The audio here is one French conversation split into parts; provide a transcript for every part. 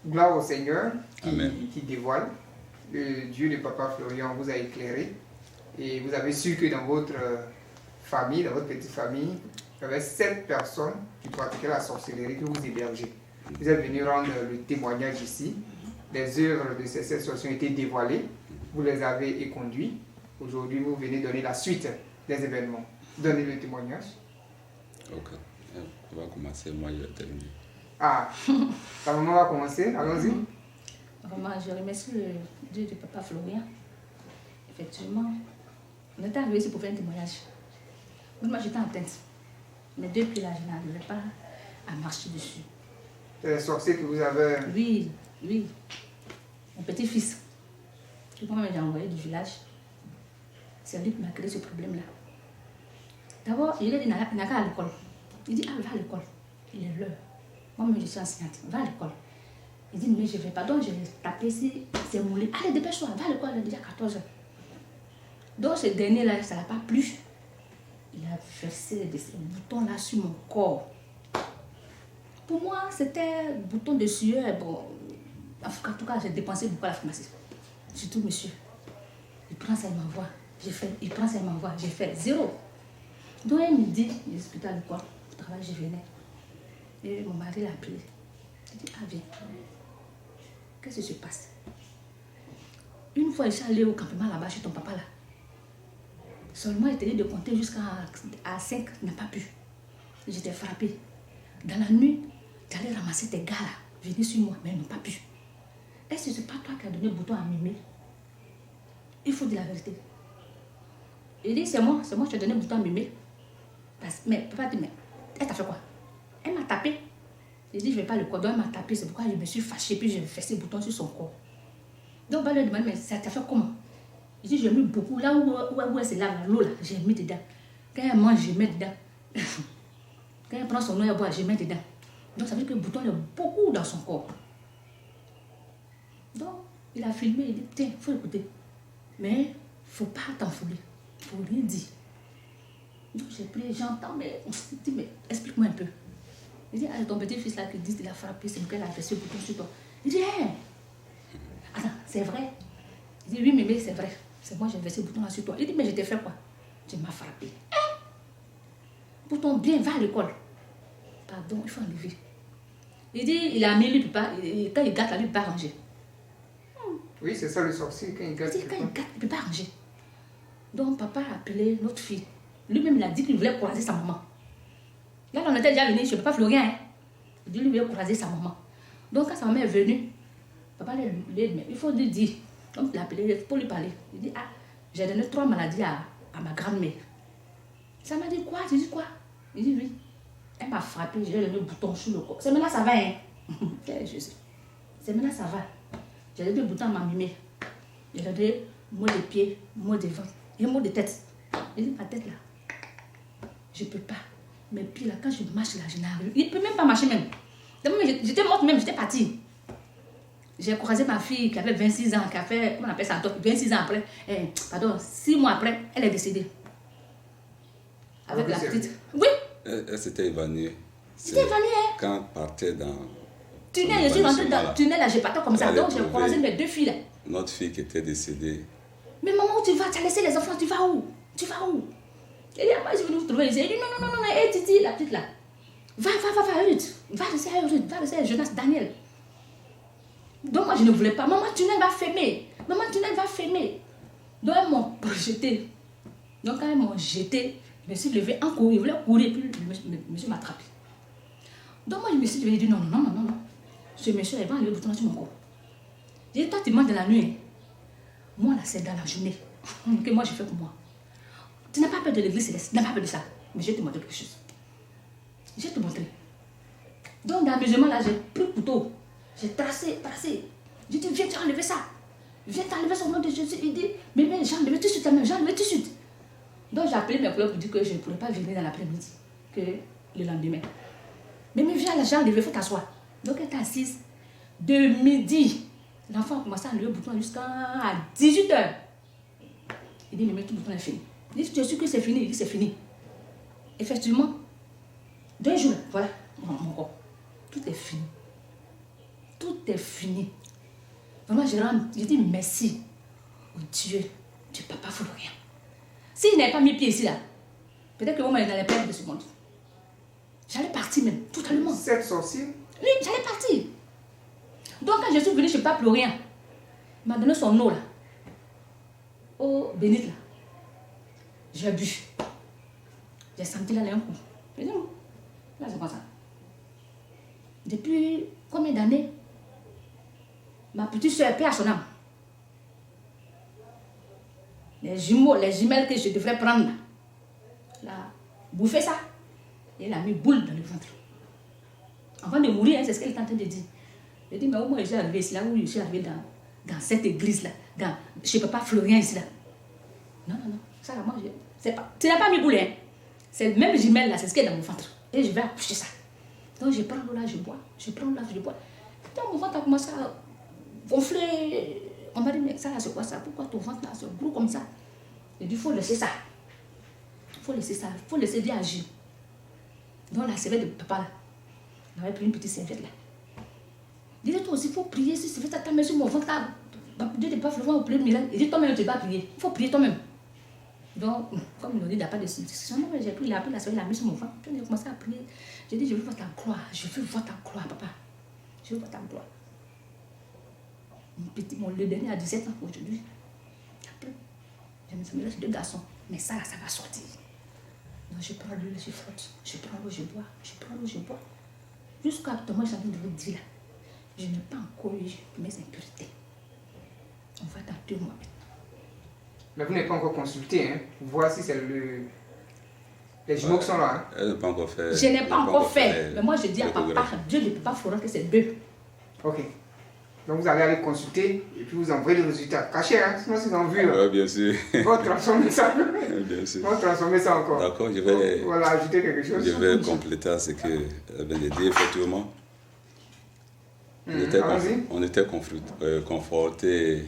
gloire au Seigneur qui dévoile. Le Dieu de Papa Florian vous a éclairé et vous avez su que dans votre famille, dans votre petite famille, il y avait 7 personnes qui pratiquaient la sorcellerie que vous hébergez. Vous êtes venu rendre le témoignage ici. Les œuvres de ces 7 sorciers ont été dévoilées. Vous les avez éconduits. Aujourd'hui, vous venez donner la suite des événements. Donnez le témoignage. Ok. On va commencer, moi je vais terminer. Ah, ta maman va commencer. Allons-y. Vraiment, je remercie le Dieu de Papa Florian. Effectivement, on était arrivé ici pour faire un témoignage. Moi, j'étais enceinte. Mais depuis là, je n'arrivais pas à marcher dessus. C'est les sorciers que vous avez... Oui, oui. Mon petit-fils, que moi-même j'ai envoyé du village, c'est lui qui m'a créé ce problème-là. D'abord, il a dit, il n'a qu'à l'école. Il dit, ah, va à l'école. Il est l'heure. Moi-même, je suis enseignante. Va à l'école. Il dit, mais je ne vais pas. Donc, je l'ai tapé ici, c'est moulé. Allez, dépêche-toi, va à l'école, il est déjà 14 h. Donc, ce dernier-là, ça n'a pas plu. Il a versé ces boutons-là sur mon corps. Pour moi, c'était bouton de sueur. Bon, en tout cas, j'ai dépensé beaucoup à la pharmacie. Surtout, monsieur. Il prend ça, il m'envoie. J'ai fait. Il prend ça, il m'envoie. J'ai fait 0. Donc, il me dit, il expliquait à l'école, au travail, je venais. Et mon mari l'a appelé. Il dit, ah, viens. Qu'est-ce qui se passe? Une fois, je suis allée au campement là-bas chez ton papa là. Seulement, il t'a dit de compter jusqu'à 5, il n'a pas pu. J'étais frappée. Dans la nuit, j'allais ramasser tes gars là, venir sur moi, mais ils n'ont pas pu. Est-ce que c'est pas toi qui as donné le bouton à Mémé? Il faut dire la vérité. Il dit, c'est moi qui ai donné le bouton à Mémé. Mais papa dit, mais elle t'a fait quoi? Elle m'a tapé. Il dit, je ne vais pas le corps. Donc elle m'a tapé, c'est pourquoi je me suis fâchée, puis j'ai fait ces boutons sur son corps. Donc on va lui demander, mais ça t'a fait comment? Il dit, j'ai mis beaucoup, là où elle se lave, l'eau là, j'ai mis dedans. Quand elle mange, je mets dedans. Quand elle prend son eau, elle boit, je mets dedans. Donc ça veut dire que le bouton, il y a beaucoup dans son corps. Donc, il a filmé, il dit, tiens, il faut écouter. Mais il ne faut pas t'enfouler. Il ne faut rien dire. Donc j'ai pris, j'entends, mais il dit, mais explique-moi un peu. Il dit, ah, ton petit-fils là qui dit qu'il a frappé, c'est lequel a fait ce bouton sur toi. Il dit, hé, attends, c'est vrai. Il dit, oui, mais c'est vrai. C'est moi, j'ai versé le bouton là sur toi. Il dit, mais je t'ai fait quoi? Tu m'as frappé. Bouton bien, va à l'école. Pardon, il faut enlever. Il dit, il a mis, lui, quand il gâte là, lui, il ne peut pas ranger. Oui, c'est ça le sorcier, quand il gâte. Il dit, quand il gâte, il ne peut pas ranger. Donc, papa a appelé notre fille. Lui-même, il a dit qu'il voulait croiser sa maman. Là, on était déjà venu, je ne peux pas Florian. Hein. Il dit, lui, il voulait croiser sa maman. Donc, quand sa maman est venue, papa lui a dit, il faut lui dire. Donc, il a appelé pour lui parler. Il dit, ah, j'ai donné 3 maladies à ma grand-mère. Ça m'a dit quoi? J'ai dit quoi? Il dit, oui. Elle m'a frappé, j'ai donné le bouton sur le corps. C'est maintenant ça va, hein? Je sais. C'est maintenant ça va. J'ai donné le bouton à ma mimée. J'ai donné mot de pied, mot de ventre et mot de tête. Il dit, ma tête là, je ne peux pas. Mais puis là, quand je marche là, je n'arrive. Il ne peut même pas marcher même. J'étais morte même, j'étais partie. J'ai croisé ma fille qui avait 26 ans, qui a fait, comment on appelle ça, 26 ans après, 6 mois après, elle est décédée. Avec la petite. Oui. Elle s'était évanouie. C'était évanouie, hein. Quand elle partait dans... Tunnel, je suis rentrée dans le tunnel, là, j'ai parti comme ça. Donc j'ai croisé mes 2 filles là. Notre fille qui était décédée. Mais maman, où tu vas? Tu as laissé les enfants, tu vas où? Tu vas où? Elle dit, ah, moi, je vais nous trouver ici. Elle dit, non, hé, Titi, la petite là. Va, Ruth. Va laisser Ruth, va laisser Jonas, Daniel. Donc moi, je ne voulais pas. Maman, le tunnel va fermer. Maman, le tunnel va fermer. Donc elles m'ont projeté. Donc quand elles m'ont jeté, je me suis levée en courant. Je voulais courir, puis le monsieur m'a attrapé. Donc moi, je me suis levée et dit, non. Ce monsieur, il va enlever le bouton sur mon corps. J'ai dit, toi, tu manges de la nuit. Moi, là, c'est dans la journée que moi, je fais pour moi. Tu n'as pas peur de l'église céleste, tu n'as pas peur de ça. Mais je vais te montrer quelque chose. Je vais te montrer. Donc, dans l'amusement, là, j'ai pris le couteau. J'ai tracé. J'ai dit, viens, tu as enlevé ça. Viens t'enlever son nom de Jésus. Il dit, mais j'ai enlevé tout de suite, j'ai enlevé tout de suite. Donc, j'ai appelé mes collègues pour dire que je ne pourrais pas venir dans l'après-midi, que le lendemain. Mais viens, là, j'ai enlevé, il faut t'asseoir. Donc, elle était assise. De midi, l'enfant a commencé à enlever le bouton jusqu'à 18 h. Il dit, mais tout le bouton est fini. Il dit, tu es sûr que c'est fini? Il dit, c'est fini. Effectivement, 2 jours, voilà, mon corps. Tout est fini. Tout est fini. Vraiment, je dis merci au Dieu du papa Florian. S'il n'avait pas mis pied ici, là, peut-être que moi, je n'allais pas être de ce monde. J'allais partir même, totalement. Cette sorcière? Oui, j'allais partir. Donc, quand je suis venue chez Papa Florian, il m'a donné son eau, là. Eau bénite, là. J'ai bu. J'ai senti là, un coup. Je dis, non, là, c'est comme ça. Depuis combien d'années, ma petite soeur perd son âme. Les jumeaux, les jumelles que je devrais prendre, là, bouffer ça. Et elle a mis boule dans le ventre. Avant de mourir, hein, c'est ce qu'elle est en train de dire. Elle dit, mais au moins, je suis arrivée ici, là où je suis arrivée dans cette église-là, chez Papa Florian ici, là. Non, ça, là, moi, tu n'as pas mis boule, hein. C'est le même jumelle, là, c'est ce qui est dans mon ventre. Et je vais accoucher ça. Donc, je prends l'eau là, je bois. Je prends l'eau là, je bois. Donc, mon ventre a commencé à gonfler. On m'a dit, mais ça, là, c'est quoi ça? Pourquoi ton ventre, là, c'est gros comme ça? J'ai dit, il faut laisser ça. Il faut laisser ça. Il faut laisser Dieu agir. Donc, la serviette de papa, là, on avait pris une petite serviette, là. Il dit, toi aussi, il faut prier. Si c'est ta main sur mon ventre, là, Dieu n'est pas Florian au plein de miracle. Il dit, toi-même, tu ne vas pas prier. Il faut prier toi-même. Donc, comme il nous dit, il n'y a pas de discussion. J'ai pris la serviette, il l'a mis sur mon ventre. Puis, on a commencé à prier. J'ai dit, je veux voir ta gloire. Je veux voir ta gloire, papa. Je veux voir ta gloire. Le dernier a 17 ans aujourd'hui. Après, je me suis mis deux garçons. Mais ça, là, ça va sortir. Donc, je prends l'eau, je frotte. Je prends l'eau, je bois. Je prends l'eau, je bois. Jusqu'à actuellement, j'ai envie de vous dire là, je n'ai pas encore eu mes impurités. On va dans 2 mois maintenant. Mais vous n'avez pas encore consulté, hein, pour voir si c'est les jumeaux qui sont là. Hein. Elle n'a pas encore fait. Je n'ai pas encore fait. Mais moi, je dis à papa, Dieu ne peut pas Florian que c'est 2. Ok. Donc vous allez aller consulter et puis vous envoyez les résultats. Cachez, hein, sinon ils ont vu. Oui, bien sûr. Vous transformer ça. Bien sûr. Vous transformer ça encore. D'accord, je vais. Voilà, ajouter quelque chose. Je vais compléter à ce que vient de dire, effectivement. On était confrontés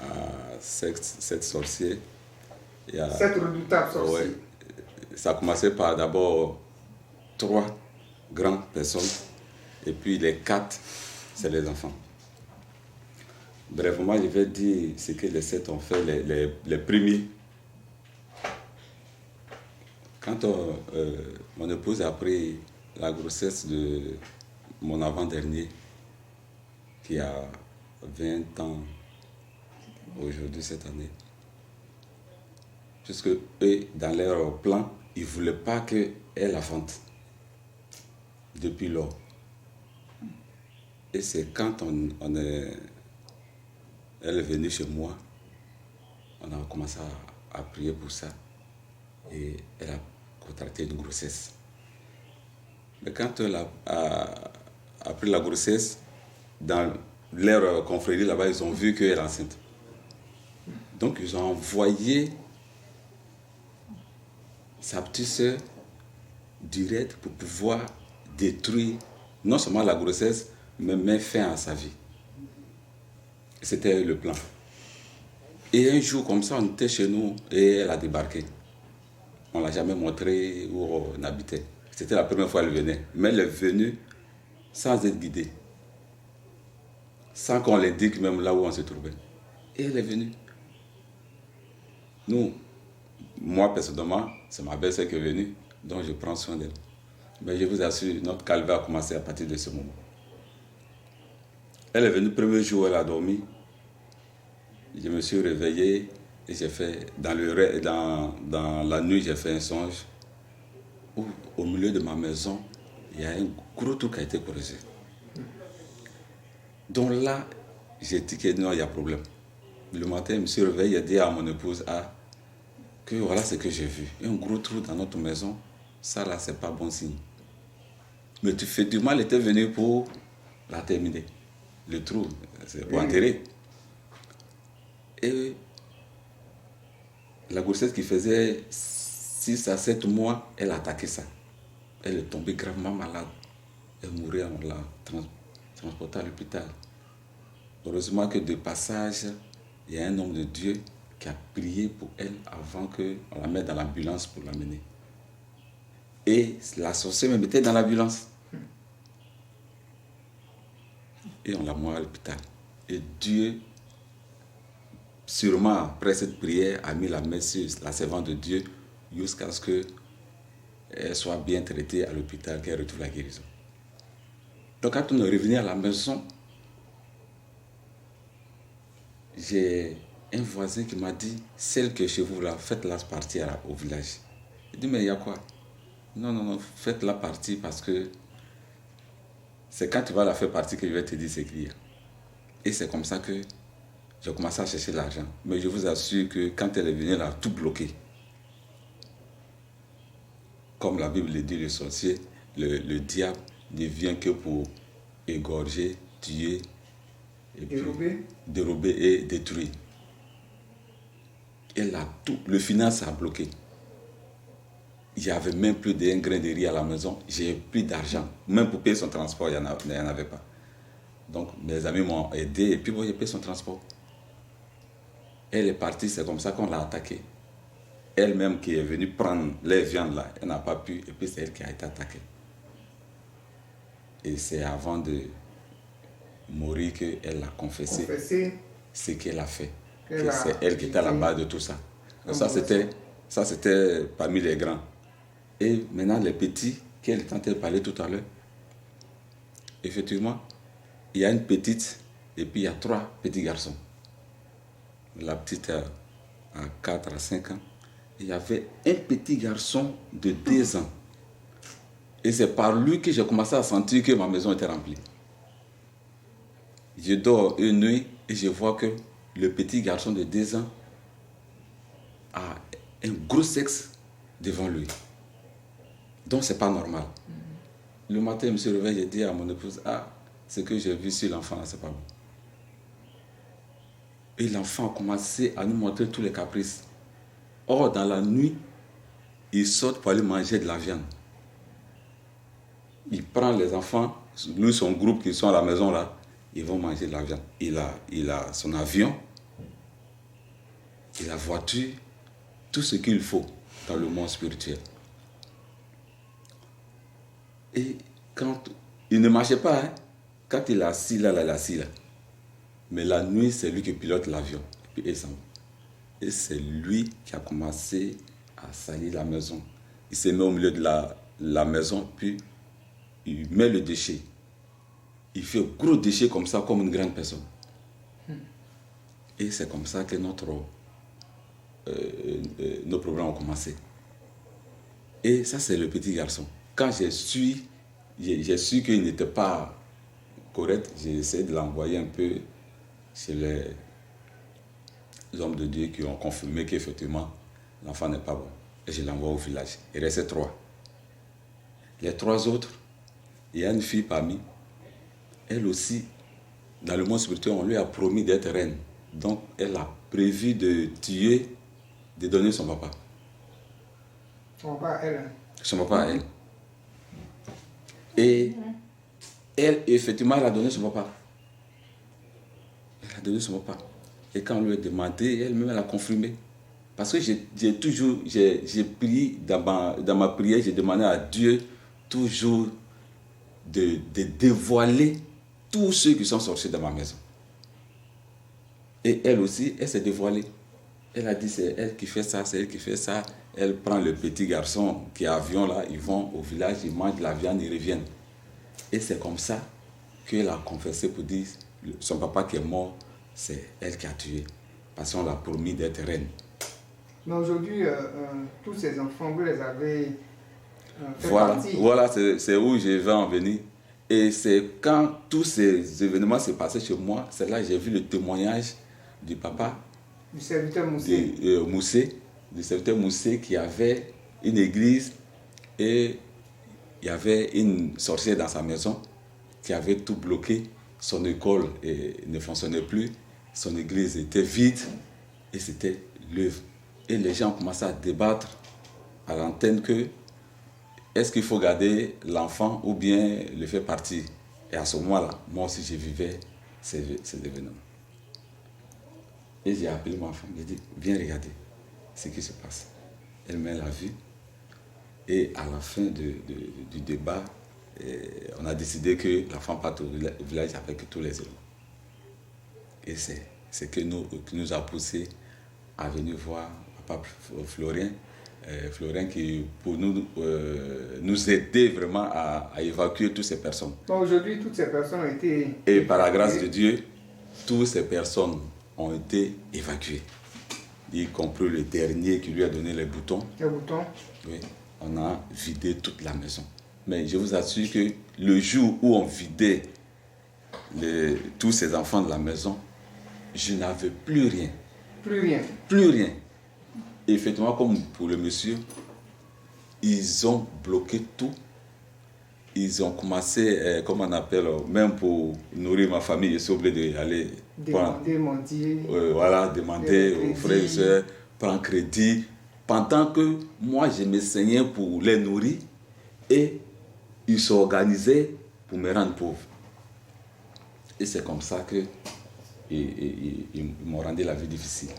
à cette sorcière. Cette redoutable sorcière. Ouais, ça a commencé par d'abord 3 grandes personnes et puis les 4, c'est les enfants. Brièvement, je vais dire ce que les 7 ont fait, les premiers. Quand mon épouse a pris la grossesse de mon avant-dernier, qui a 20 ans aujourd'hui, cette année, puisque eux, dans leur plan, ils ne voulaient pas qu'elle affronte depuis lors. Et c'est quand elle est venue chez moi, on a commencé à prier pour ça. Et elle a contracté une grossesse. Mais quand elle a pris la grossesse, dans leur confrérie là-bas, ils ont vu qu'elle est enceinte. Donc ils ont envoyé sa petite soeur direct pour pouvoir détruire non seulement la grossesse, mais mettre fin à sa vie. C'était le plan. Et un jour comme ça, on était chez nous et elle a débarqué. On ne l'a jamais montré où on habitait. C'était la première fois qu'elle venait. Mais elle est venue sans être guidée. Sans qu'on l'indique même là où on se trouvait. Et elle est venue. Nous, moi personnellement, c'est ma belle-sœur qui est venue, donc je prends soin d'elle. Mais je vous assure, notre calvaire a commencé à partir de ce moment. Elle est venue le premier jour où elle a dormi. Je me suis réveillé et j'ai fait, dans la nuit, j'ai fait un songe où, au milieu de ma maison, il y a un gros trou qui a été creusé. Donc là, j'ai dit que non, il y a problème. Le matin, je me suis réveillé et dit à mon épouse que voilà ce que j'ai vu. Il y a un gros trou dans notre maison. Ça là, c'est pas bon signe. Mais effectivement, elle était venue pour la terminer. Le trou, c'est pour enterrer. Et la grossesse qui faisait 6 à 7 mois, elle a attaqué ça. Elle est tombée gravement malade. Elle mourait, on l'a transportée à l'hôpital. Heureusement que de passage, il y a un homme de Dieu qui a prié pour elle avant qu'on la mette dans l'ambulance pour l'amener. Et la sorcière me mettait dans l'ambulance. Et on l'a mis à l'hôpital. Et Dieu, sûrement après cette prière, a mis la main sur la servante de Dieu jusqu'à ce qu'elle soit bien traitée à l'hôpital, qu'elle retrouve la guérison. Donc quand on est revenu à la maison, j'ai un voisin qui m'a dit, celle qui est chez vous là, faites-la partir au village. Il dit, mais il y a quoi? Non, faites-la partir parce que c'est quand tu vas la faire partir que je vais te dire ce qu'il y a. Et c'est comme ça que j'ai commencé à chercher l'argent. Mais je vous assure que quand elle est venue, elle a tout bloqué. Comme la Bible le dit, le sorcier, le diable ne vient que pour égorger, tuer, et dérober et détruire. Elle a tout. Le finance a bloqué. Il n'y avait même plus d'un grain de riz à la maison. J'ai plus d'argent. Même pour payer son transport, il n'y en avait pas. Donc mes amis m'ont aidé et puis bon, j'ai payé son transport. Elle est partie, c'est comme ça qu'on l'a attaquée. Elle-même qui est venue prendre les viandes là, elle n'a pas pu, et puis c'est elle qui a été attaquée. Et c'est avant de mourir qu'elle a confessé ce qu'elle a fait. Que c'est elle qui était à la base de tout ça. Donc ça c'était parmi les grands. Et maintenant les petits, quand elle parlait tout à l'heure, effectivement, il y a une petite et puis il y a 3 petits garçons. La petite a 4 à 5 ans. Il y avait un petit garçon de 2 ans. Et c'est par lui que j'ai commencé à sentir que ma maison était remplie. Je dors une nuit et je vois que le petit garçon de 2 ans a un gros sexe devant lui. Donc c'est pas normal. Le matin, je me suis réveillé, j'ai dit à mon épouse, ce que j'ai vu sur l'enfant, c'est pas bon. Et l'enfant a commencé à nous montrer tous les caprices. Or, dans la nuit, il sort pour aller manger de la viande. Il prend les enfants, lui, son groupe qui sont à la maison là, ils vont manger de la viande. Il a son avion, il a la voiture, tout ce qu'il faut dans le monde spirituel. Et quand il ne marchait pas, quand il est assis là, il est assis là. Mais la nuit, c'est lui qui pilote l'avion. Et puis il s'en va. Et c'est lui qui a commencé à salir la maison. Il se met au milieu de la maison, puis il met le déchet. Il fait un gros déchet comme ça, comme une grande personne. Et c'est comme ça que nos problèmes ont commencé. Et ça, c'est le petit garçon. Quand j'ai su qu'il n'était pas correct, j'ai essayé de l'envoyer un peu chez les hommes de Dieu qui ont confirmé qu'effectivement, l'enfant n'est pas bon. Et je l'envoie au village. Il restait 3. Les 3 autres, il y a une fille parmi. Elle aussi, dans le monde spirituel, on lui a promis d'être reine. Donc, elle a prévu de tuer, de donner son papa. Son papa à elle. Son papa à elle. Et elle, effectivement, elle a donné son papa. Elle a donné son papa. Et quand on lui a demandé, elle-même, elle a confirmé. Parce que j'ai prié, dans ma prière, j'ai demandé à Dieu toujours de dévoiler tous ceux qui sont sortis de ma maison. Et elle aussi, elle s'est dévoilée. Elle a dit, c'est elle qui fait ça, c'est elle qui fait ça. Elle prend le petit garçon qui est à avion là, ils vont au village, ils mangent de la viande, ils reviennent. Et c'est comme ça qu'elle a confessé pour dire, son papa qui est mort, c'est elle qui a tué. Parce qu'on l'a promis d'être reine. Mais aujourd'hui, tous ces enfants, vous les avez fait partie. Voilà, c'est où je vais en venir. Et c'est quand tous ces événements se passaient chez moi, c'est là que j'ai vu le témoignage du papa. Du serviteur Moussé. Du serviteur Moussé qui avait une église et il y avait une sorcière dans sa maison qui avait tout bloqué. Son école ne fonctionnait plus, son église était vide et c'était l'œuvre. Et les gens ont commencé à débattre à l'antenne que est-ce qu'il faut garder l'enfant ou bien le faire partir. Et à ce moment-là, moi aussi je vivais ces événements. Et j'ai appelé ma femme, j'ai dit, viens regarder ce qui se passe. Elle m'a vu. Et à la fin du débat, on a décidé que l'enfant parte au village avec tous les éléments. Et c'est ce qui nous a poussé à venir voir papa Florien. Florien qui, pour nous aider vraiment à évacuer toutes ces personnes. Bon, aujourd'hui, toutes ces personnes ont été... Et par la grâce de Dieu, toutes ces personnes ont été évacuées. Y compris le dernier qui lui a donné les boutons. Les boutons. Oui, on a vidé toute la maison. Mais je vous assure que le jour où on vidait tous ces enfants de la maison, je n'avais plus rien. Plus rien. Plus rien. Et effectivement, comme pour le monsieur, ils ont bloqué tout. Ils ont commencé, comme on appelle, même pour nourrir ma famille, je suis obligé d'aller demander aux frères et sœurs, prendre crédit. Pendant que moi, je me saignais pour les nourrir et ils s'organisaient pour me rendre pauvre. Et c'est comme ça que ils m'ont rendu la vie difficile.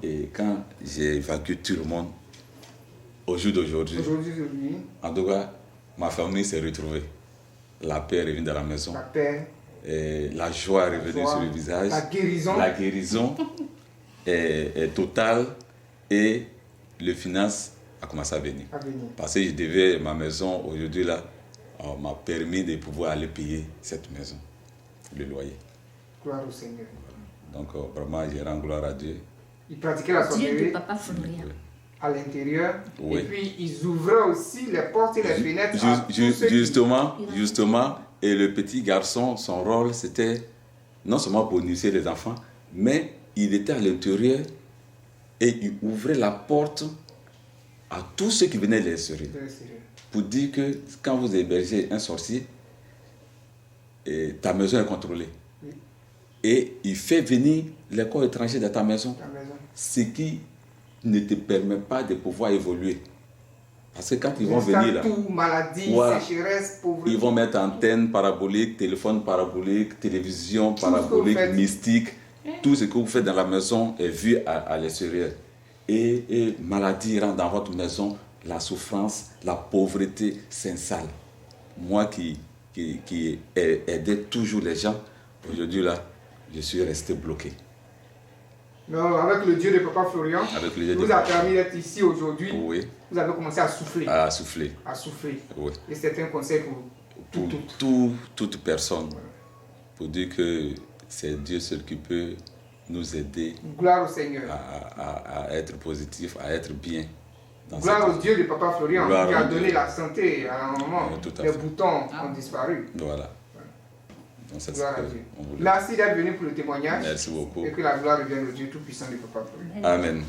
Et quand j'ai évacué tout le monde, au jour d'aujourd'hui, en tout cas, ma famille s'est retrouvée. La paix est revenue dans la maison. La paix. Et la joie est revenue sur le visage. La guérison. La guérison est totale et le finance a commencé à venir. Parce que je devais ma maison aujourd'hui là, on m'a permis de pouvoir aller payer cette maison, le loyer. Gloire au Seigneur. Donc vraiment, je rends gloire à Dieu. Ils pratiquaient la sorcellerie. Dieu de papa Florien. À l'intérieur. Oui. Et puis ils ouvraient aussi les portes et les fenêtres. Justement, et le petit garçon, son rôle, c'était non seulement pour initier les enfants, mais il était à l'intérieur et il ouvrait la porte à tous ceux qui venaient les serrer. Pour dire que quand vous hébergez un sorcier, ta maison est contrôlée. Oui. Et il fait venir les corps étrangers dans ta maison. Ce qui ne te permet pas de pouvoir évoluer. Parce que quand ils vont venir là, tout, maladie, voilà, sécheresse, pauvreté. Ils vont mettre antenne parabolique, téléphone parabolique, télévision parabolique, mystique. Tout ce que vous faites dans la maison est vu à l'extérieur. Et maladie rentre dans votre maison, la souffrance, la pauvreté s'installe. Moi qui aidais toujours les gens, aujourd'hui là, je suis resté bloqué. Non, avec le Dieu de papa Florian, vous a permis d'être ici aujourd'hui. Oui. Vous avez commencé à souffler. À souffler. À souffler. Oui. Et c'est un conseil pour toute personne. Voilà. Pour dire que c'est Dieu seul qui peut nous aider. Gloire au Seigneur. À être positif, à être bien. Gloire au Dieu de papa Florian qui a donné la santé à un moment. Les boutons ont disparu. Voilà. Gloire à Dieu. Merci d'être venu pour le témoignage. Merci beaucoup. Et que la gloire revienne au Dieu Tout-Puissant de papa Florian. Amen.